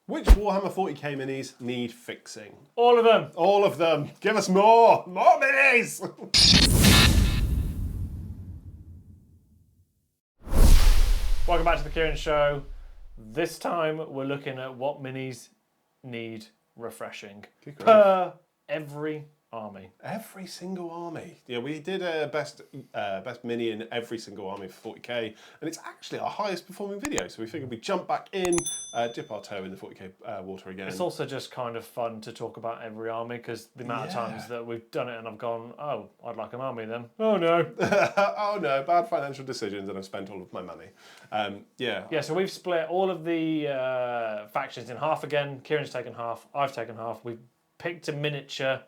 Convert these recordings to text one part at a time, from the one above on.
Which Warhammer 40k minis need fixing? All of them. All of them. Give us more. More minis. Welcome back to the Kieran Show. This time we're looking at what minis need refreshing per every army. Every single army. Yeah, we did a best mini in every single army for 40k, and it's actually our highest performing video. So we figured we'd jump back in, dip our toe in the 40k water again. It's also just kind of fun to talk about every army because the amount of times that we've done it and I've gone, oh, I'd like an army then. Oh no. Oh no, bad financial decisions and I've spent all of my money. Yeah, so we've split all of the factions in half again. Kieran's taken half, I've taken half. We've picked a miniature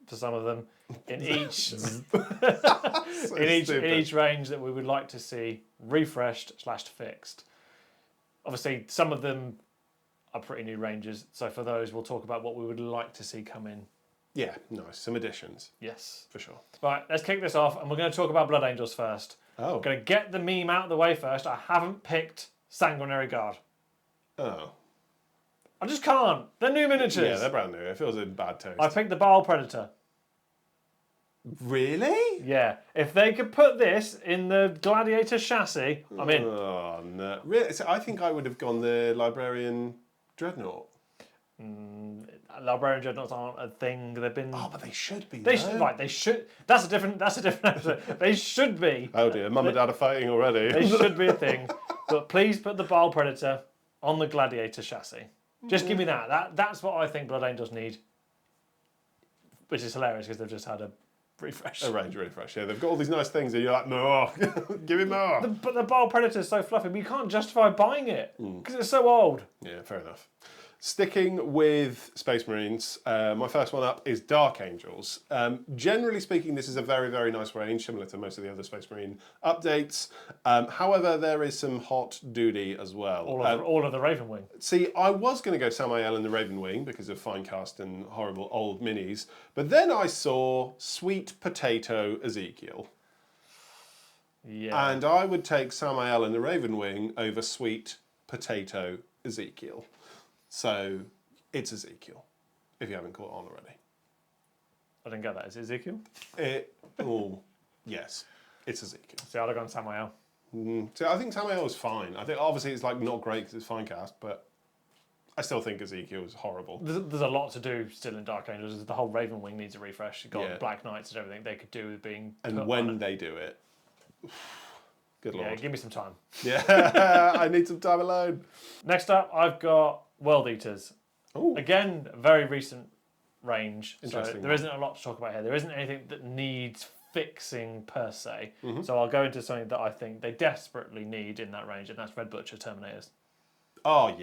for some of them in each in each range that we would like to see refreshed / fixed. Obviously, some of them are pretty new ranges, so for those we'll talk about what we would like to see come in. Yeah, nice. Some additions. Yes. For sure. Right, let's kick this off, and we're going to talk about Blood Angels first. Oh. I'm going to get the meme out of the way first. I haven't picked Sanguinary Guard. Oh. I just can't. They're new miniatures. Yeah, they're brand new. It feels in bad taste. I picked the Baal Predator. Really? Yeah. If they could put this in the Gladiator chassis, I'm in. Oh, no. Really? So I think I would have gone the Librarian Dreadnought. Librarian Dreadnoughts aren't a thing. They've been. Oh, but they should be. They should. Right. They should. That's a different episode. They should be. Oh dear, Mum and Dad are fighting already. They should be a thing. But please put the Baal Predator on the Gladiator chassis. Just give me that. That's what I think Blood Angels need. Which is hilarious because they've just had a refresh. A range refresh, yeah. They've got all these nice things and you're like, more. Give me more. But the Baal Predator is so fluffy, but you can't justify buying it because it's so old. Yeah, fair enough. Sticking with Space Marines, my first one up is Dark Angels. Generally speaking, this is a very, very nice range, similar to most of the other Space Marine updates. However, there is some hot duty as well. All of the Ravenwing. See, I was going to go Samael and the Ravenwing because of Finecast and horrible old minis, but then I saw Sweet Potato Ezekiel. Yeah. And I would take Samael and the Ravenwing over Sweet Potato Ezekiel. So, it's Ezekiel, if you haven't caught on already. I didn't get that. Is it Ezekiel? Yes, it's Ezekiel. See, I'd have gone Samael. So I think Samael is fine. I think obviously it's like not great because it's Finecast, but I still think Ezekiel is horrible. There's a lot to do still in Dark Angels. The whole Ravenwing needs a refresh. You've got Black Knights and everything they could do with being. And when they do it, good lord. Yeah, give me some time. Yeah, I need some time alone. Next up, I've got World Eaters. Ooh. Again, very recent range. Interesting. So there isn't a lot to talk about here. There isn't anything that needs fixing per se. Mm-hmm. So I'll go into something that I think they desperately need in that range, and that's Red Butcher Terminators. Oh,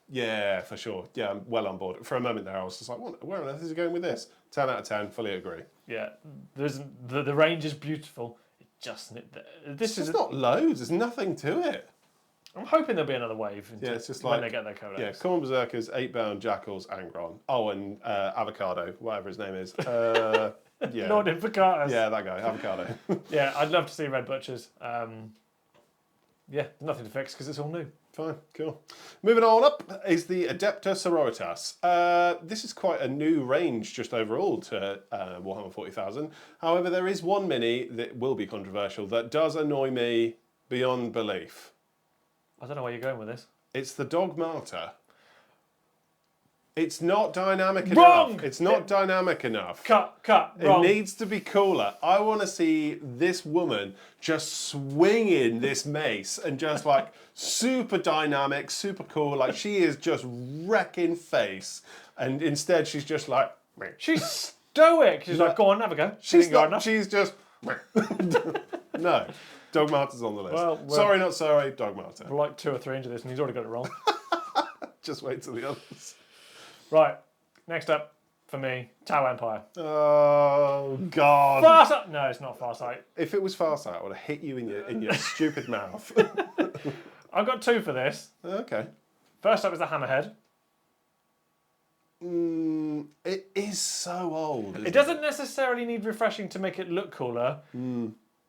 yeah, for sure. Yeah, I'm well on board. For a moment there, I was just like, where on earth is he going with this? 10 out of 10, fully agree. Yeah, the range is beautiful. It just This is not loads. There's nothing to it. I'm hoping there'll be another wave. Yeah, it's just when like they get their codex. Yeah, Corn Berserkers, 8-bound Jackals, Angron. Oh, and Avocado, whatever his name is. Yeah, Lord Invocatus. Yeah, that guy, Avocado. Yeah, I'd love to see Red Butchers. Yeah, nothing to fix because it's all new. Fine, cool. Moving on up is the Adepta Sororitas. This is quite a new range just overall to Warhammer 40,000. However, there is one mini that will be controversial that does annoy me beyond belief. I don't know where you're going with this. It's the Dogmata. It's not dynamic Wrong! enough. It's not dynamic enough. Cut, wrong. It needs to be cooler. I want to see this woman just swinging this mace and just like super dynamic, super cool. Like she is just wrecking face. And instead she's just like... She's stoic. She's like, go on, have a go. She's just... No. Dogmata's on the list. Well, sorry, not sorry, Dogmata. We're like 2 or 3 into this and he's already got it wrong. Just wait till the others. Right, next up for me, Tau Empire. Oh, God. Farsight? No, it's not Farsight. If it was Farsight, I would have hit you in your stupid mouth. I've got 2 for this. Okay. First up is the Hammerhead. It is so old. It doesn't necessarily need refreshing to make it look cooler.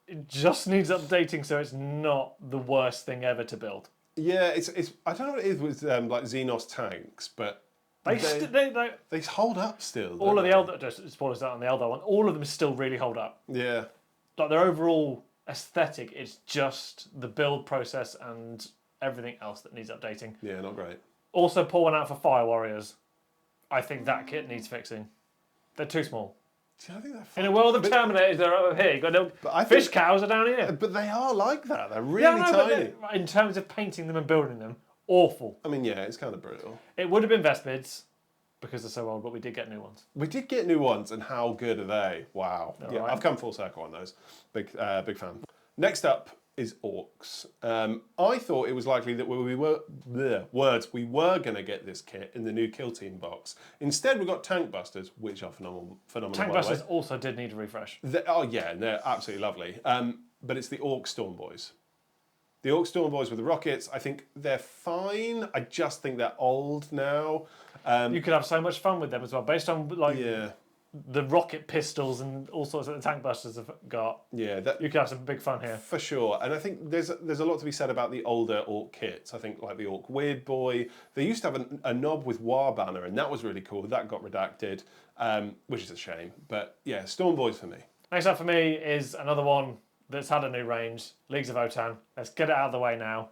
It just needs updating so it's not the worst thing ever to build. Yeah, it's I don't know what it is with like Xenos tanks, but they hold up still. all of don't the Elder, just spoilers out on the Elder one, all of them still really hold up. they? Yeah. Like their overall aesthetic, it's just the build process and everything else that needs updating. Yeah, not great. Also, pour one out for Fire Warriors. I think that kit needs fixing. They're too small. See, I think they're In a world of Terminators, they're over here. You got no fish cows are down here. But they are like that. They're really tiny. But in terms of painting them and building them, awful. I mean, yeah, it's kind of brutal. It would have been Vespids because they're so old, but we did get new ones. We did get new ones, and how good are they? Wow. They're Yeah, right. I've come full circle on those. Big fan. Next up is Orcs. I thought it was likely that we were going to get this kit in the new Kill Team box. Instead, we got Tank Busters, which are phenomenal. Tank Busters also did need a refresh. Oh yeah, they're absolutely lovely. But it's the Orc Storm Boys. The Orc Storm Boys with the rockets, I think they're fine. I just think they're old now. You could have so much fun with them as well, based on like Yeah. the rocket pistols and all sorts that the Tank Busters have got. Yeah, You could have some big fun here. for sure. And I think there's a lot to be said about the older Orc kits. I think like the Orc Weird Boy. They used to have a knob with War Banner, and that was really cool. That got redacted, which is a shame. But yeah, Storm Boys for me. Next up for me is another one that's had a new range, Leagues of Otan. Let's get it out of the way now.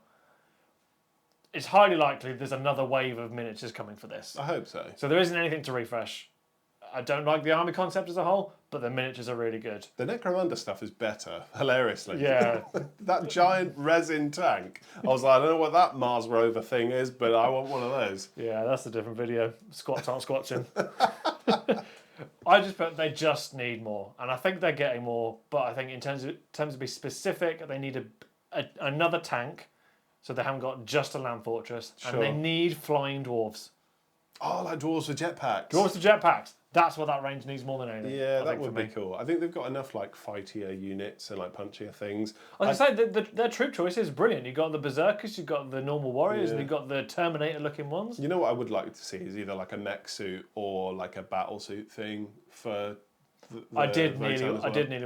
It's highly likely there's another wave of miniatures coming for this. I hope so. So there isn't anything to refresh. I don't like the army concept as a whole, but the miniatures are really good. The Necromunda stuff is better, hilariously. Yeah. That giant resin tank. I was like, I don't know what that Mars rover thing is, but I want one of those. Yeah, that's a different video. Squats aren't squatching. I just put they just need more, and I think they're getting more. But I think in terms of be specific, they need another tank, so they haven't got just a land fortress, Sure. and they need flying dwarves. Oh, like dwarves with jetpacks. Dwarves with jetpacks. That's what that range needs more than anything. Yeah, I that think, would be cool. I think they've got enough like fightier units and like punchier things. I was going to say, their troop choice is brilliant. You've got the Berserkers, you've got the normal warriors, and you've got the Terminator-looking ones. You know what I would like to see is either like a mech suit or like a battle suit thing for. I did nearly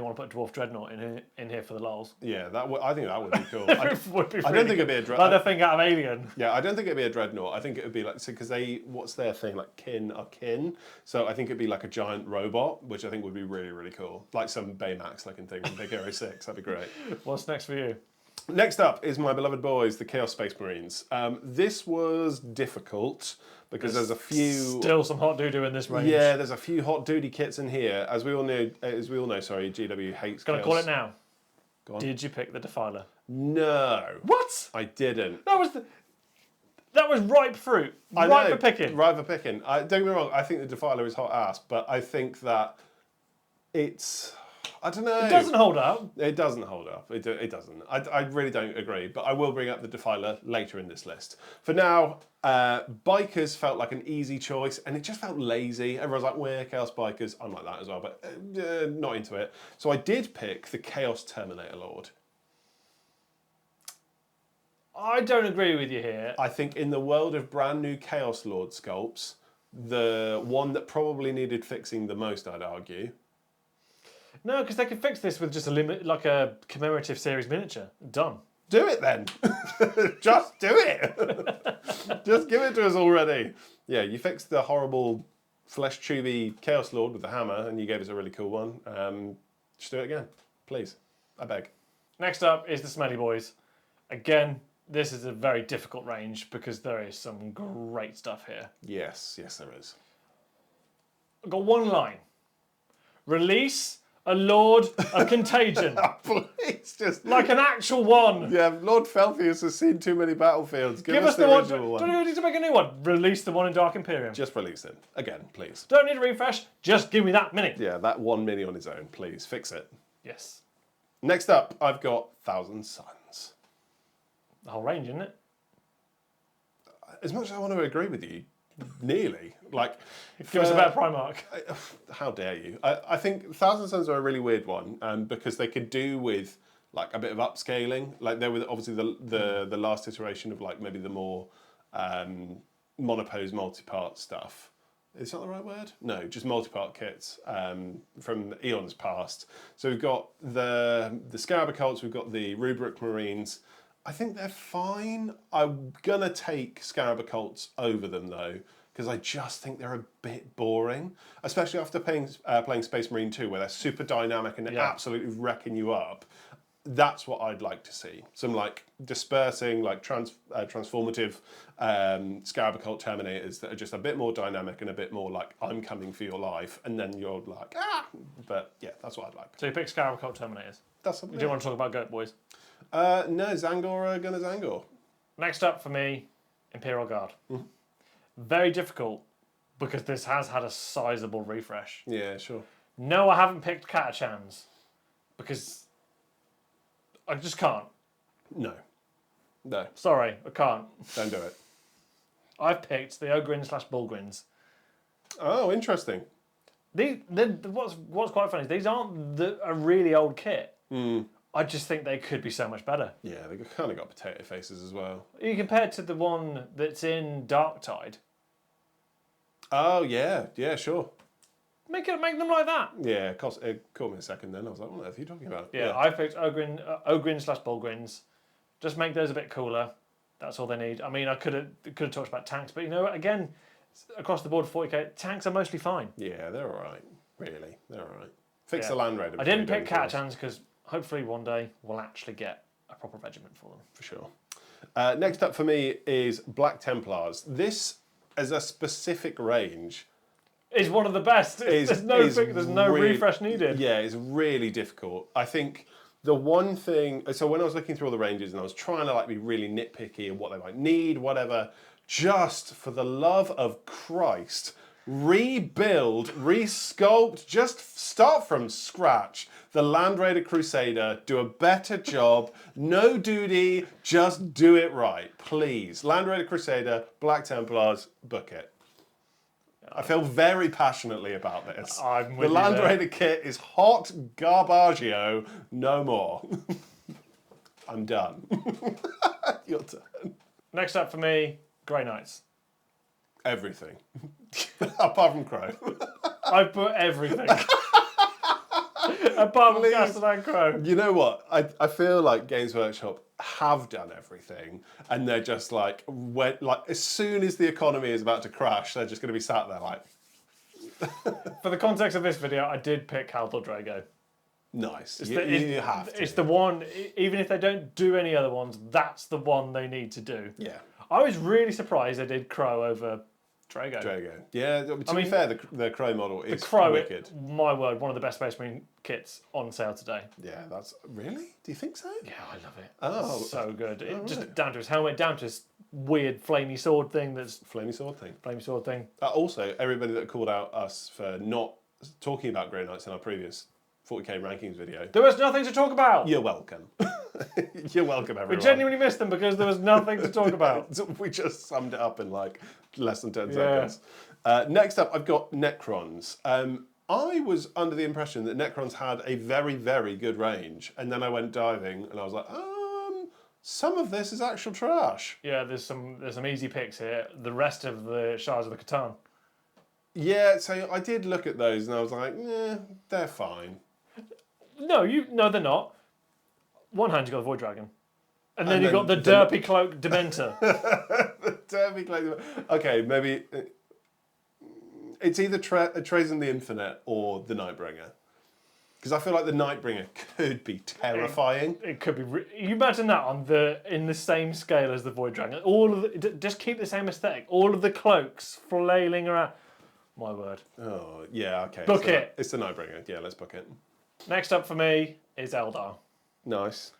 want to put a Dwarf Dreadnought in here for the lols. Yeah, I think that would be cool. Would be I don't think it'd be a like the thing out of Alien. Yeah, I don't think it'd be a dreadnought. I think it would be like because what's their thing like kin are kin. So I think it'd be like a giant robot, which I think would be really really cool, like some Baymax looking thing from Big Hero 6. That'd be great. What's next for you? Next up is my beloved boys, the Chaos Space Marines. This was difficult because there's a few. Still some hot doo-doo in this range. Yeah, there's a few hot duty kits in here. As we all know, GW hates. Gonna call it now. Go on. Did you pick the Defiler? No. What? I didn't. That was ripe fruit. Ripe for picking. Right for picking. Don't get me wrong. I think the Defiler is hot ass, but I think that it's. I don't know. It doesn't hold up. It doesn't hold up. It doesn't. I really don't agree. But I will bring up the Defiler later in this list. For now, Bikers felt like an easy choice, and it just felt lazy. Everyone's like, we're Chaos Bikers. I'm like that as well, but not into it. So I did pick the Chaos Terminator Lord. I don't agree with you here. I think in the world of brand new Chaos Lord sculpts, the one that probably needed fixing the most, I'd argue. No, because they could fix this with just like a commemorative series miniature. Done. Do it then. Just do it. Just give it to us already. Yeah, you fixed the horrible flesh tubey Chaos Lord with the hammer, and you gave us a really cool one. Just do it again, please. I beg. Next up is the Smelly Boys. Again, this is a very difficult range because there is some great stuff here. Yes, there is. I've got one line. Release a Lord of Contagion. Please, just like an actual one. Yeah, Lord Felthius has seen too many battlefields. Give us the one. original one. Don't need to make a new one. Release the one in Dark Imperium. Just release it again, please. Don't need a refresh. Just give me that mini. Yeah, that one mini on its own, please. Fix it. Yes. Next up, I've got Thousand Suns. The whole range, isn't it? As much as I want to agree with you, nearly. Like, give us a better Primarch. How dare you? I think Thousand Suns are a really weird one, because they could do with like a bit of upscaling. Like they were obviously the last iteration of like maybe the more monopose multi-part stuff. Is that the right word? No, just multi-part kits from eons past. So we've got the Scarab Occults, we've got the Rubric Marines. I think they're fine. I'm gonna take Scarab Occults over them though, because I just think they're a bit boring, especially after playing Space Marine 2, where they're super dynamic and they're absolutely wrecking you up. That's what I'd like to see. Some like dispersing, like transformative Scarab Occult Terminators that are just a bit more dynamic and a bit more like, I'm coming for your life, and then you're like, ah! But yeah, that's what I'd like. So you pick Scarab Occult Terminators. That's Do you want to talk about Goat Boys? No, Zangor gonna Zangor. Next up for me, Imperial Guard. Very difficult because this has had a sizable refresh. Yeah, sure. No, I haven't picked Catachans because I just can't. No. Sorry, I can't. Don't do it. I've picked the Ogryn/Bullgryns. Oh, interesting. What's quite funny is these aren't a really old kit. I just think they could be so much better. Yeah, they kind of got potato faces as well. You compare it to the one that's in Darktide. Oh, yeah, sure. Make them like that. Yeah, it caught me a second then. I was like, what on earth are you talking about? Yeah, I picked Ogryn/Bullgryns. Just make those a bit cooler. That's all they need. I mean, I could have talked about tanks, but you know what? Again, across the board, 40k, tanks are mostly fine. Yeah, they're all right. Really, they're all right. Fix the Land Raider. I didn't pick Catachans because hopefully one day we'll actually get a proper regiment for them. For sure. Next up for me is Black Templars. This, as a specific range, is one of the best. There's no refresh needed. Yeah, it's really difficult. I think the one thing, so when I was looking through all the ranges and I was trying to like be really nitpicky of what they might need, whatever, just for the love of Christ, rebuild, resculpt, just start from scratch. The Land Raider Crusader, do a better job. No duty, just do it right, please. Land Raider Crusader, Black Templars, book it. I feel very passionately about this. I'm with the Land Raider kit is hot garbaggio, no more. I'm done. Your turn. Next up for me, Grey Knights. Everything. Apart from Crow. I put everything. Apart from Castellan Crow. You know what? I feel like Games Workshop have done everything, and they're just like, as soon as the economy is about to crash, they're just going to be sat there like. For the context of this video, I did pick Haldor Drago. Nice. It's you have to. It's the one, even if they don't do any other ones, that's the one they need to do. Yeah. I was really surprised they did Crow over Drago. Yeah, to be fair, the Crow model is wicked. My word, one of the best Space Marine kits on sale today. Yeah, that's... Really? Do you think so? Yeah, I love it. Oh. So good. Just down to his helmet, down to his weird flamey sword thing Flamey sword thing. Also, everybody that called out us for not talking about Grey Knights in our previous 40k rankings video. There was nothing to talk about. You're welcome. You're welcome, everyone. We genuinely missed them because there was nothing to talk about. We just summed it up in like less than 10 seconds. Next up, I've got Necrons. I was under the impression that Necrons had a very, very good range, and then I went diving, and I was like, some of this is actual trash. Yeah, there's some easy picks here. The rest of the Shards of the Catan. Yeah, so I did look at those, and I was like, they're fine. No, they're not. One hand you got the Void Dragon, and then you got the Derpy Cloak Dementor. The Derpy Cloak. Okay, maybe it's either Trazen the Infinite or the Nightbringer, because I feel like the Nightbringer could be terrifying. It could be. You imagine that in the same scale as the Void Dragon. Just keep the same aesthetic. All of the cloaks flailing around. My word. Oh yeah, okay. Book it. It's the Nightbringer. Yeah, let's book it. Next up for me is Eldar. Nice.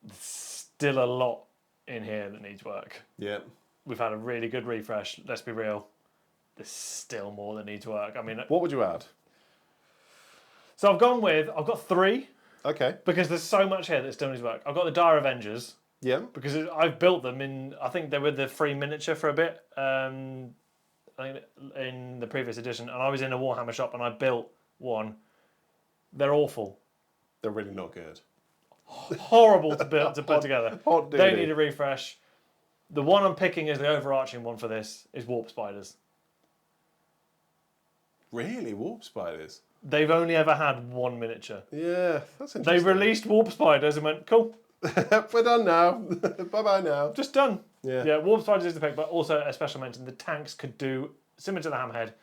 Still a lot in here that needs work. Yeah. We've had a really good refresh, let's be real. There's still more that needs work. I mean, what would you add? So I've got 3. Okay. Because there's so much here that still needs work. I've got the Dire Avengers. Yeah. Because I've built them I think they were the free miniature for a bit. I think in the previous edition, and I was in a Warhammer shop and I built one. They're awful. They're really not good. Horrible to put together. They need a refresh. The one I'm picking as the overarching one for this is Warp Spiders. Really? Warp Spiders? They've only ever had one miniature. Yeah, that's interesting. They released Warp Spiders and went, cool. We're done now. Bye-bye now. Just done. Yeah. Warp Spiders is the pick, but also a special mention. The tanks could do similar to the Hammerhead.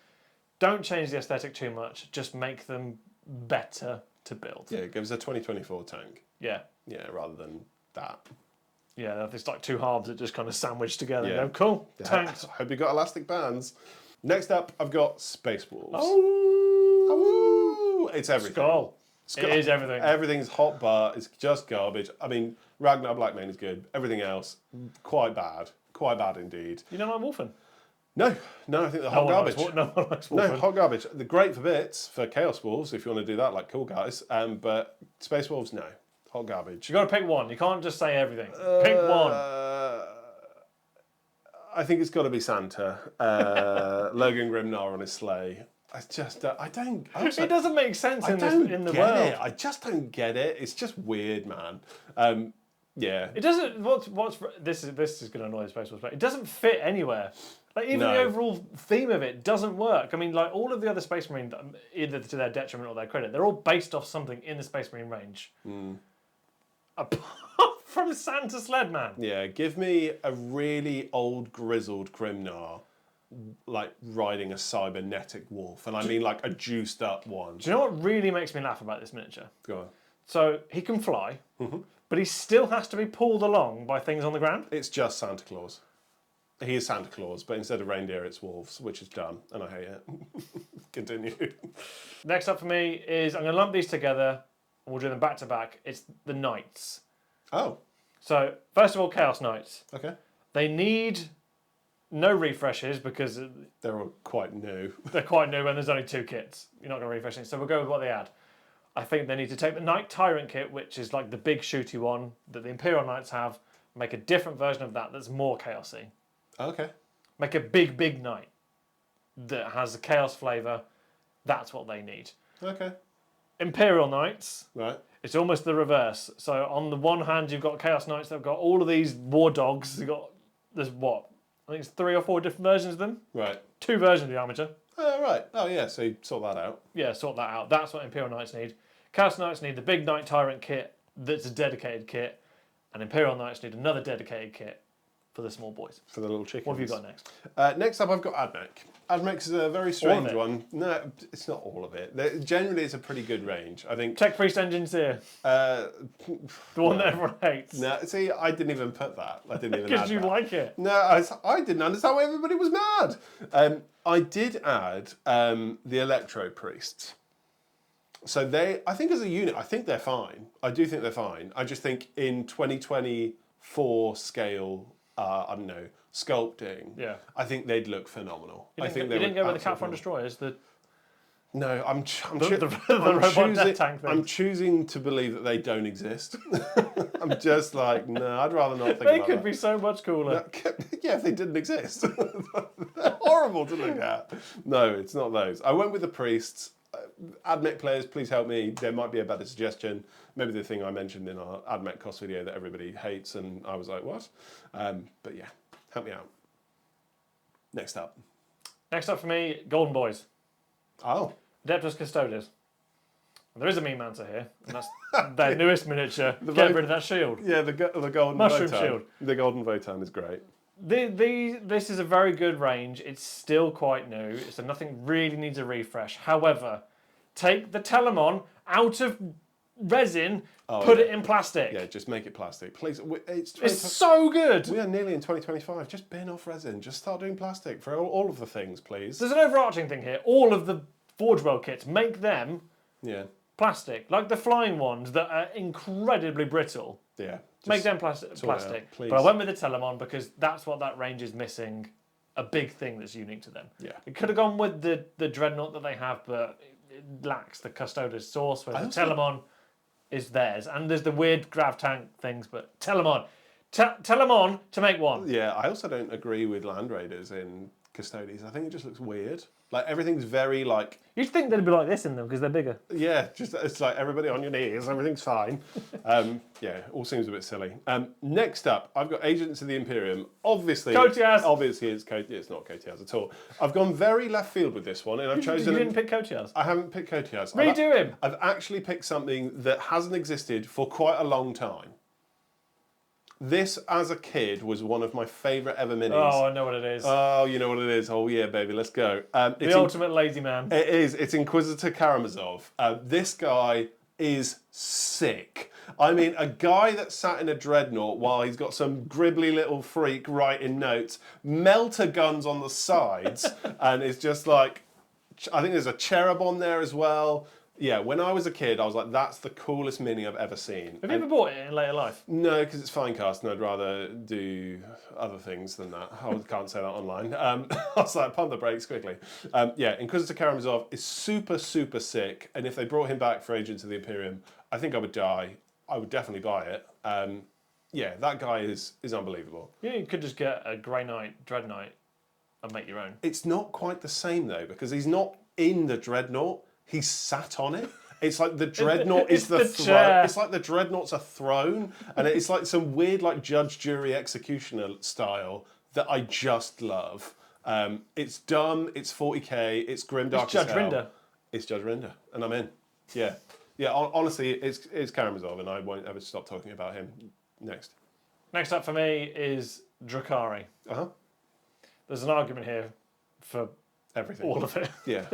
Don't change the aesthetic too much. Just make them better to build. Yeah, it gives a 2024 tank. Yeah. Yeah, rather than that. Yeah, it's like two halves that just kind of sandwich together. Yeah. You know, cool. Yeah. Tanks. Hope you got elastic bands. Next up, I've got Space Wolves. Oh, It's everything. Skull. It is everything. Everything's hot bar. It's just garbage. I mean, Ragnar Blackmane is good. Everything else, quite bad. Quite bad indeed. You don't like Wolfen? No, I think they're hot garbage. No one likes No, Wolfen. hot garbage. They're great for bits, for Chaos Wolves, if you want to do that, like cool guys. But Space Wolves, no. Hot garbage. You got to pick one. You can't just say everything. Pick one. I think it's got to be Santa. Logan Grimnar on his sleigh. I just, I don't. It doesn't make sense in the get world. it. I just don't get it. It's just weird, man. Yeah. It doesn't. What's this is going to annoy the Space Wolves, but it doesn't fit anywhere. Like even No. the overall theme of it doesn't work. I mean, like all of the other Space Marine, either to their detriment or their credit, they're all based off something in the Space Marine range. Apart from Santa Sledman. Yeah, give me a really old, grizzled Grimnar, like riding a cybernetic wolf. And I mean like a juiced up one. Do you know what really makes me laugh about this miniature? Go on. So he can fly, but he still has to be pulled along by things on the ground. It's just Santa Claus. He is Santa Claus, but instead of reindeer, it's wolves, which is dumb, and I hate it. Continue. Next up for me is I'm going to lump these together, and we'll do them back to back. It's the Knights. Oh, So, first of all, Chaos Knights. okay. They need no refreshes because They're all quite new. they're quite new and there's only 2 kits. You're not going to refresh it. So we'll go with what they add. I think they need to take the Knight Tyrant kit, which is like the big shooty one that the Imperial Knights have, make a different version of that that's more chaosy. Okay. Make a big Knight that has a chaos flavour. That's what they need. Okay. Imperial Knights, Right. it's almost the reverse. So on the one hand, you've got Chaos Knights that have got all of these war dogs. There's what? I think it's 3 or 4 different versions of them. Right. 2 versions of the armature. Oh, right. Oh, yeah, so you sort that out. Yeah, sort that out. That's what Imperial Knights need. Chaos Knights need the big Knight Tyrant kit that's a dedicated kit. And Imperial Knights need another dedicated kit for the small boys. For the little chickens. What have you got next? Next up, I've got Admech. Admech is a very strange one. No, it's not all of it. Generally, it's a pretty good range. I think. Tech Priest Engineer. The one that everyone hates. No, see, I didn't even put that. I didn't even Because add you that. like it. No, I didn't understand why everybody was mad. I did add the Electro Priests. So I think as a unit, I think they're fine. I do think they're fine. I just think in 2024 scale, I don't know, sculpting, Yeah. I think they'd look phenomenal. You I didn't, think you they didn't would go with the absolutely Catfront Destroyers. No, I'm robot choosing, death tank thing. I'm choosing to believe that they don't exist. I'm just like, no, I'd rather not think They about could that. be so much cooler. Yeah, if they didn't exist. They're horrible to look at. No, it's not those. I went with the priests. Admech players, please help me. There might be a better suggestion. Maybe the thing I mentioned in our Admech cost video that everybody hates, and I was like, what? But yeah, help me out. Next up. Next up for me, Golden Boys. Oh. Adeptus Custodes. There is a meme answer here, and that's their newest miniature. Get vote- rid of that shield. Yeah, the golden Mushroom Votan. shield. The golden Votan is great. This is a very good range. It's still quite new, so nothing really needs a refresh. However, take the Telemon out of resin, put it in plastic. Yeah, just make it plastic, please. It's so good. We are nearly in 2025. Just bin off resin. Just start doing plastic for all of the things, please. There's an overarching thing here. All of the Forge World kits, make them Yeah, plastic, like the flying ones that are incredibly brittle. yeah. Make them plastic. please. But I went with the Telemon because that's what that range is missing. A big thing that's unique to them. Yeah. It could have gone with the Dreadnought that they have, but it lacks the Custodes source, whereas the Telemon is theirs. And there's the weird grav tank things, but Telemon. Telemon to make one. Yeah, I also don't agree with Land Raiders in Custodes. I think it just looks weird. Like everything's very like, You'd think they'd be like this in them because they're bigger. yeah, just it's like everybody on your knees, everything's fine. Yeah, all seems a bit silly. Next up, I've got Agents of the Imperium. Obviously, Kotias. Obviously, it's not Kotias at all. I've gone very left field with this one, and I've chosen. You didn't pick Kotias. I haven't picked Kotias. Redo him. I've actually picked something that hasn't existed for quite a long time. This, as a kid, was one of my favourite ever minis. Oh, I know what it is. Oh, you know what it is. Oh, yeah, baby, let's go. The ultimate lazy man. It is. It's Inquisitor Karamazov. This guy is sick. I mean, a guy that sat in a dreadnought while he's got some gribbly little freak writing notes, melter guns on the sides, and it's just like, I think there's a cherub on there as well. Yeah, when I was a kid, I was like, that's the coolest mini I've ever seen. Have you ever bought it in later life? No, because it's Finecast and I'd rather do other things than that. I can't say that online. I was like, pump the brakes quickly. Yeah, Inquisitor Karamazov is super, super sick. And if they brought him back for Agents of the Imperium, I think I would die. I would definitely buy it. Yeah, that guy is unbelievable. Yeah, you could just get a Grey Knight, Dread Knight, and make your own. It's not quite the same though, because he's not in the dreadnought. He's sat on it. It's like the dreadnought is the throne. It's like the dreadnought's a throne, and it's like some weird, like judge, jury, executioner style that I just love. It's dumb. It's 40k. It's grimdark. It's Judge Rinder. It's Judge Rinder, and I'm in. Yeah, yeah. Honestly, it's Karamazov, and I won't ever stop talking about him. Next. Next up for me is Drukhari. There's an argument here for everything. All of it. Yeah.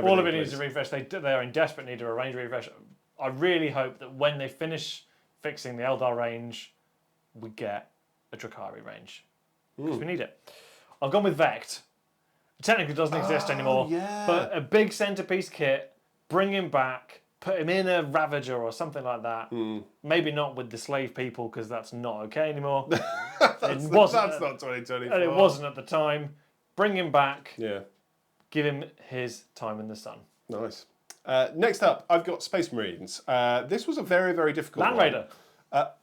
All of it needs a refresh. They are in desperate need of a range refresh. I really hope that when they finish fixing the Eldar range, we get a Drukhari range. Because we need it. I've gone with Vect. It technically doesn't exist anymore. Yeah. But a big centerpiece kit, bring him back, put him in a Ravager or something like that. Maybe not with the slave people because that's not okay anymore. That's not 2024. And it wasn't at the time. Bring him back. Yeah. Give him his time in the sun. Nice. Next up, I've got Space Marines. This was a very, very difficult Land one. Raider.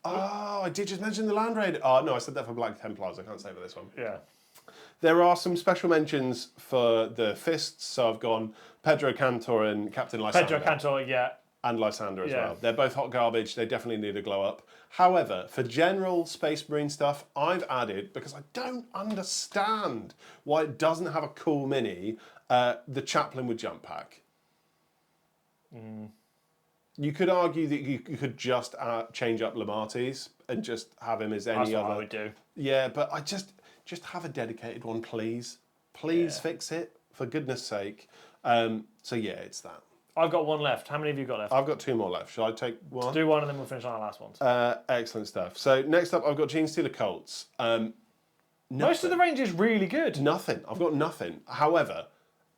I did just mention the Land Raider. Oh, no, I said that for Black Templars. I can't say for this one. Yeah. There are some special mentions for the Fists. So I've gone Pedro Cantor and Captain Lysander. Pedro Cantor, yeah. And Lysander as Yeah. well. They're both hot garbage. They definitely need a glow up. However, for general Space Marine stuff, I've added, because I don't understand why it doesn't have a cool mini, the Chaplain with Jump Pack. You could argue that you could just change up Lamartis and just have him as any That's other. what I would do. Yeah, but I just have a dedicated one, please. Please fix it, for goodness sake. So yeah, it's that. I've got one left. How many have you got left? I've got two more left. Shall I take one? Do one and then we'll finish on our last ones. Excellent stuff. So next up, I've got Gene Stealer Colts. Most of the range is really good. Nothing. I've got nothing. However,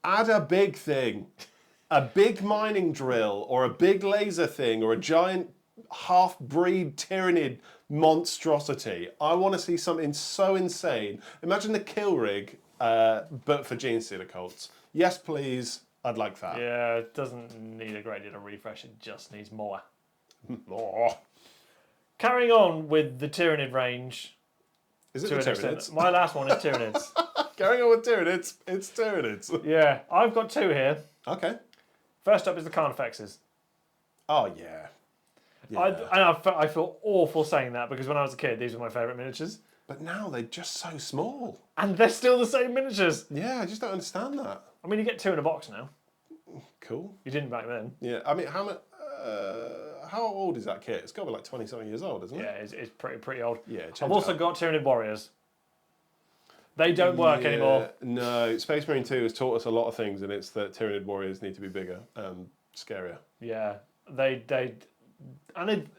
add a big thing. A big mining drill or a big laser thing or a giant half-breed Tyranid monstrosity. I want to see something so insane. Imagine the kill rig, but for Gene Stealer Colts. Yes, please. I'd like that. Yeah, it doesn't need a great deal of refresh. It just needs more. More. Carrying on with the Tyranid range. Is it to the an extent. Tyranids? My last one is Tyranids. Carrying on with Tyranids. It's Tyranids. Yeah, I've got two here. Okay. First up is the Carnifexes. Oh, yeah. I feel awful saying that because when I was a kid, these were my favourite miniatures. But now they're just so small. And they're still the same miniatures. Yeah, I just don't understand that. I mean, you get two in a box now. Cool. You didn't back then. Yeah, I mean, how old is that kit? It's got to be like 20-something years old, isn't it? Yeah, it's pretty old. Yeah, I've also got Tyranid Warriors. They don't work anymore. No, Space Marine 2 has taught us a lot of things, and it's that Tyranid Warriors need to be bigger and scarier. Yeah,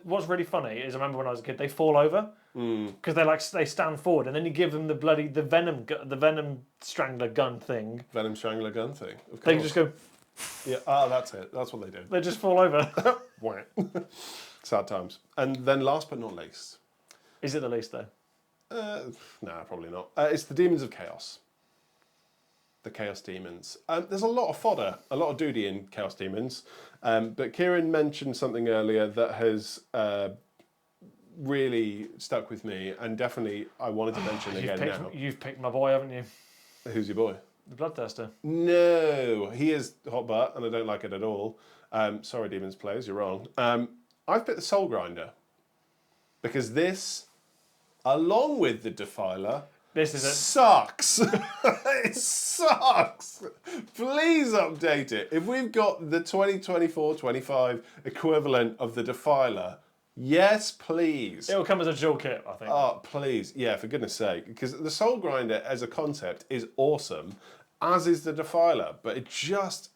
what's really funny is I remember when I was a kid, they fall over because they stand forward, and then you give them the venom strangler gun thing. Venom Strangler gun thing. Of course. They can just go. Yeah, that's it. That's what they do. They just fall over. Sad times. And then last but not least. Is it the least though? Nah, probably not. It's the Demons of Chaos. The Chaos Demons. There's a lot of fodder, a lot of duty in Chaos Demons. But Kieran mentioned something earlier that has really stuck with me, and definitely I wanted to mention again now. You've picked my boy, haven't you? Who's your boy? The Bloodthirster. No, he is hot butt, and I don't like it at all. Sorry, Demons players, you're wrong. I've picked the Soul Grinder because this, along with the Defiler, sucks. It sucks. Please update it. If we've got the 2024-25 equivalent of the Defiler, Yes, please. It'll come as a dual kit, I think. Oh, please. Yeah, for goodness sake. Because the Soul Grinder as a concept is awesome, as is the Defiler, but it just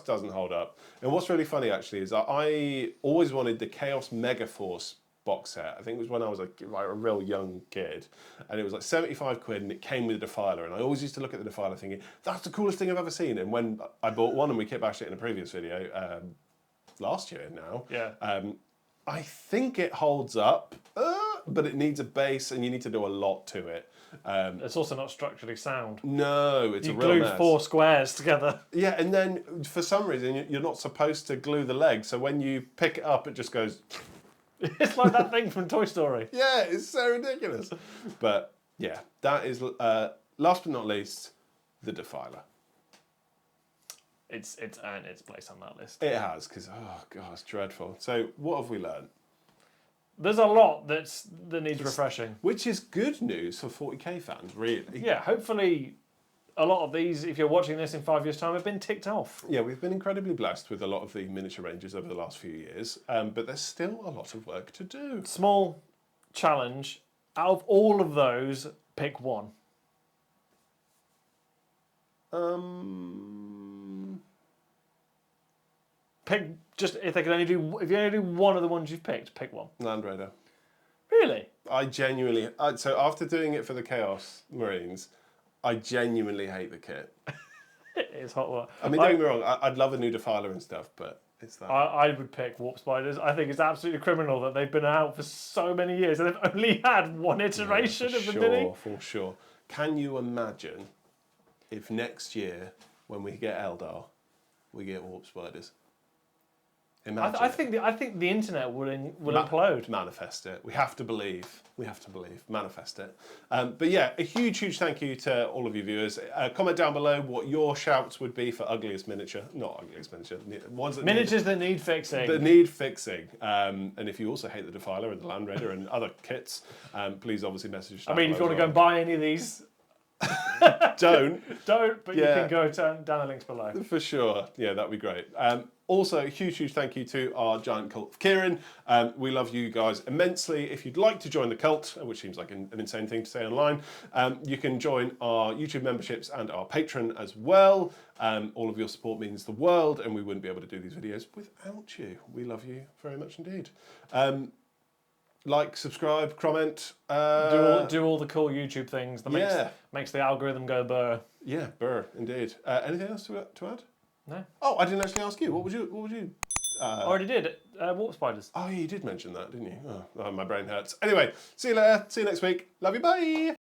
doesn't hold up. And what's really funny, actually, is that I always wanted the Chaos Megaforce box set. I think it was when I was like a real young kid, and it was like 75 quid, and it came with a Defiler. And I always used to look at the Defiler thinking, that's the coolest thing I've ever seen. And when I bought one, and we kitbashed it in a previous video, last year now, I think it holds up, but it needs a base, and you need to do a lot to it. It's also not structurally sound. No, it's a real You mess. glued 4 squares together. Yeah, and then for some reason you're not supposed to glue the leg, so when you pick it up, it just goes. It's like that thing from Toy Story. Yeah, it's so ridiculous. But yeah, that is last but not least, the Defiler. It's earned its place on that list. It has, because oh god, it's dreadful. So what have we learned? There's a lot that needs refreshing. Which is good news for 40k fans, really. Yeah, hopefully a lot of these, if you're watching this in 5 years' time, have been ticked off. Yeah, we've been incredibly blessed with a lot of the miniature ranges over the last few years, but there's still a lot of work to do. Small challenge. Out of all of those, pick one. Pick just if you only do one of the ones you've picked, pick one. Land Raider. Really? I genuinely. So after doing it for the Chaos Marines, I genuinely hate the kit. It is hot work. I mean, don't get me wrong. I'd love a new Defiler and stuff, but it's that. I would pick Warp Spiders. I think it's absolutely criminal that they've been out for so many years and they've only had one iteration of the mini. For sure. Can you imagine if next year, when we get Eldar, we get Warp Spiders? Imagine. I think the internet will implode. Manifest it. We have to believe. We have to believe. Manifest it. But yeah, a huge thank you to all of you viewers. Comment down below what your shouts would be for ugliest miniature. Not ugliest miniature. Ones that Miniatures that need fixing. That need fixing. And if you also hate the Defiler and the Land Raider and other kits, please obviously message. I mean, if you want to go and buy any of these. Don't, but you can go down the links below. For sure. Yeah, that'd be great. Also, huge thank you to our giant cult of Kieran. We love you guys immensely. If you'd like to join the cult, which seems like an insane thing to say online, you can join our YouTube memberships and our Patreon as well. All of your support means the world, and we wouldn't be able to do these videos without you. We love you very much indeed. Like, subscribe, comment. Do all the cool YouTube things that makes the algorithm go burr. Yeah, burr, indeed. Anything else to add? No. Oh, I didn't actually ask you. What would you? Already did. Warp Spiders. Oh, you did mention that, didn't you? Oh, my brain hurts. Anyway, see you later. See you next week. Love you. Bye.